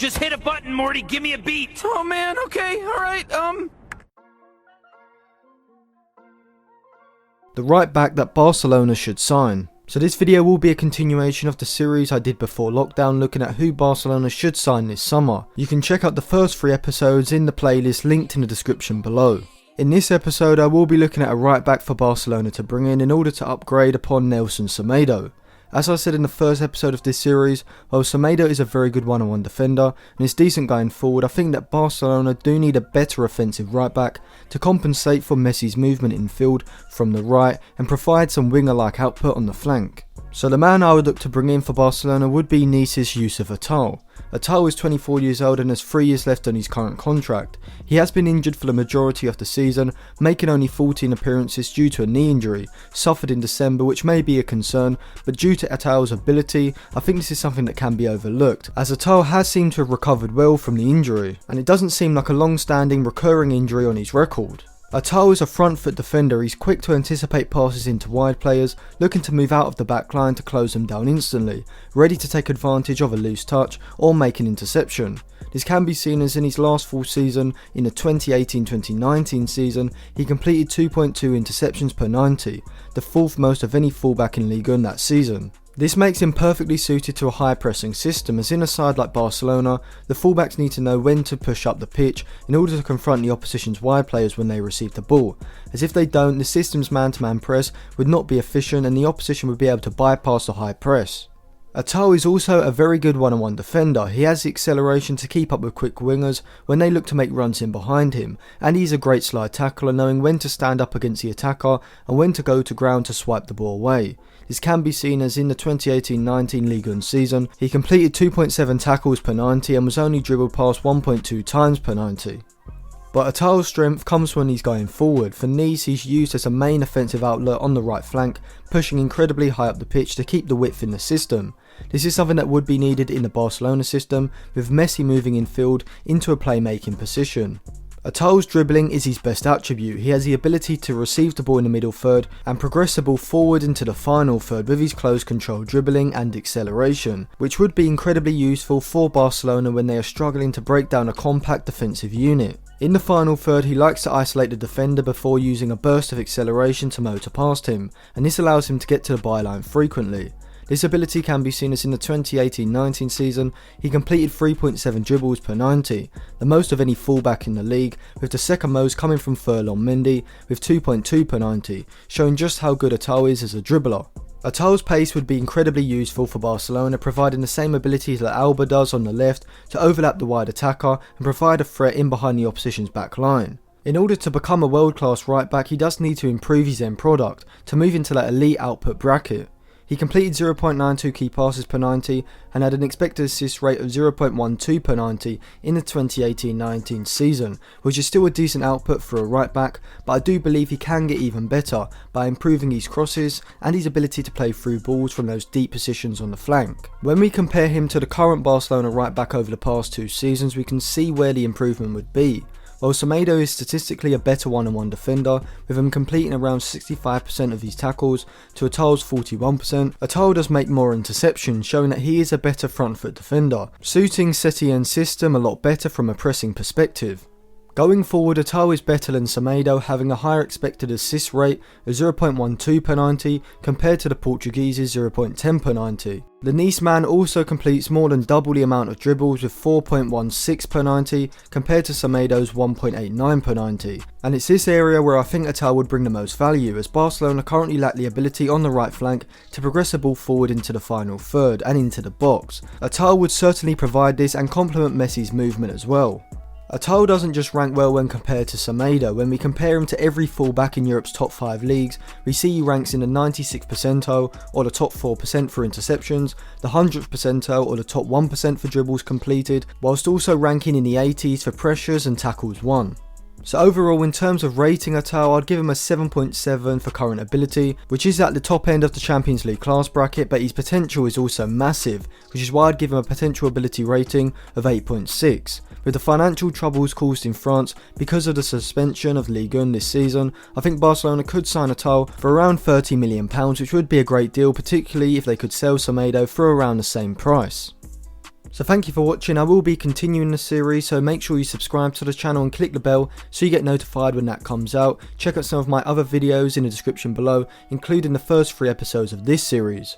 Just hit a button, Morty. Give me a beat. Oh man, okay, alright, The right back that Barcelona should sign. So this video will be a continuation of the series I did before lockdown, looking at who Barcelona should sign this summer. You can check out the first 3 episodes in the playlist linked in the description below. In this episode I will be looking at a right back for Barcelona to bring in order to upgrade upon Nelson Semedo. As I said in the first episode of this series, while Semedo is a very good one-on-one defender and is decent going forward, I think that Barcelona do need a better offensive right back to compensate for Messi's movement in field from the right and provide some winger-like output on the flank. So the man I would look to bring in for Barcelona would be Nice's Youcef Atal. Atal is 24 years old and has 3 years left on his current contract. He has been injured for the majority of the season, making only 14 appearances due to a knee injury, suffered in December, which may be a concern, but due to Atal's ability, I think this is something that can be overlooked, as Atal has seemed to have recovered well from the injury, and it doesn't seem like a long-standing recurring injury on his record. Atal is a front foot defender. He's quick to anticipate passes into wide players, looking to move out of the back line to close them down instantly, ready to take advantage of a loose touch or make an interception. This can be seen as in his last full season, in the 2018-2019 season, he completed 2.2 interceptions per 90, the 4th most of any fullback in Liga in that season. This makes him perfectly suited to a high pressing system, as in a side like Barcelona, the fullbacks need to know when to push up the pitch in order to confront the opposition's wide players when they receive the ball, as if they don't, the system's man-to-man press would not be efficient and the opposition would be able to bypass the high press. Atal is also a very good one-on-one defender. He has the acceleration to keep up with quick wingers when they look to make runs in behind him, and he's a great slide tackler, knowing when to stand up against the attacker and when to go to ground to swipe the ball away. This can be seen as in the 2018-19 Ligue 1 season, he completed 2.7 tackles per 90 and was only dribbled past 1.2 times per 90. But Atal's strength comes when he's going forward. For Nice, he's used as a main offensive outlet on the right flank, pushing incredibly high up the pitch to keep the width in the system. This is something that would be needed in the Barcelona system, with Messi moving in field into a playmaking position. Atal's dribbling is his best attribute. He has the ability to receive the ball in the middle third and progress the ball forward into the final third with his close control dribbling and acceleration, which would be incredibly useful for Barcelona when they are struggling to break down a compact defensive unit. In the final third, he likes to isolate the defender before using a burst of acceleration to motor past him, and this allows him to get to the byline frequently. This ability can be seen as in the 2018-19 season, he completed 3.7 dribbles per 90, the most of any fullback in the league, with the second most coming from Ferland Mendy with 2.2 per 90, showing just how good Atal is as a dribbler. Atal's pace would be incredibly useful for Barcelona, providing the same ability that Alba does on the left to overlap the wide attacker and provide a threat in behind the opposition's back line. In order to become a world-class right back, he does need to improve his end product to move into that elite output bracket. He completed 0.92 key passes per 90 and had an expected assist rate of 0.12 per 90 in the 2018-19 season, which is still a decent output for a right back, but I do believe he can get even better by improving his crosses and his ability to play through balls from those deep positions on the flank. When we compare him to the current Barcelona right back over the past 2 seasons, we can see where the improvement would be. While Semedo is statistically a better one-on-one defender, with him completing around 65% of his tackles to Atal's 41%, Atal does make more interceptions, showing that he is a better front foot defender, suiting Setien's system a lot better from a pressing perspective. Going forward, Atal is better than Semedo, having a higher expected assist rate of 0.12 per 90 compared to the Portuguese's 0.10 per 90. The Nice man also completes more than double the amount of dribbles with 4.16 per 90 compared to Semedo's 1.89 per 90. And it's this area where I think Atal would bring the most value, as Barcelona currently lack the ability on the right flank to progress the ball forward into the final third and into the box. Atal would certainly provide this and complement Messi's movement as well. Atal doesn't just rank well when compared to Semedo. When we compare him to every fullback in Europe's top 5 leagues, we see he ranks in the 96th percentile or the top 4% for interceptions, the 100th percentile or the top 1% for dribbles completed, whilst also ranking in the 80s for pressures and tackles won. So overall, in terms of rating Atal, I'd give him a 7.7 for current ability, which is at the top end of the Champions League class bracket, but his potential is also massive, which is why I'd give him a potential ability rating of 8.6. With the financial troubles caused in France because of the suspension of Ligue 1 this season, I think Barcelona could sign Atal for around £30 million, which would be a great deal, particularly if they could sell Semedo for around the same price. So thank you for watching. I will be continuing the series, so make sure you subscribe to the channel and click the bell so you get notified when that comes out. Check out some of my other videos in the description below, including the first 3 episodes of this series.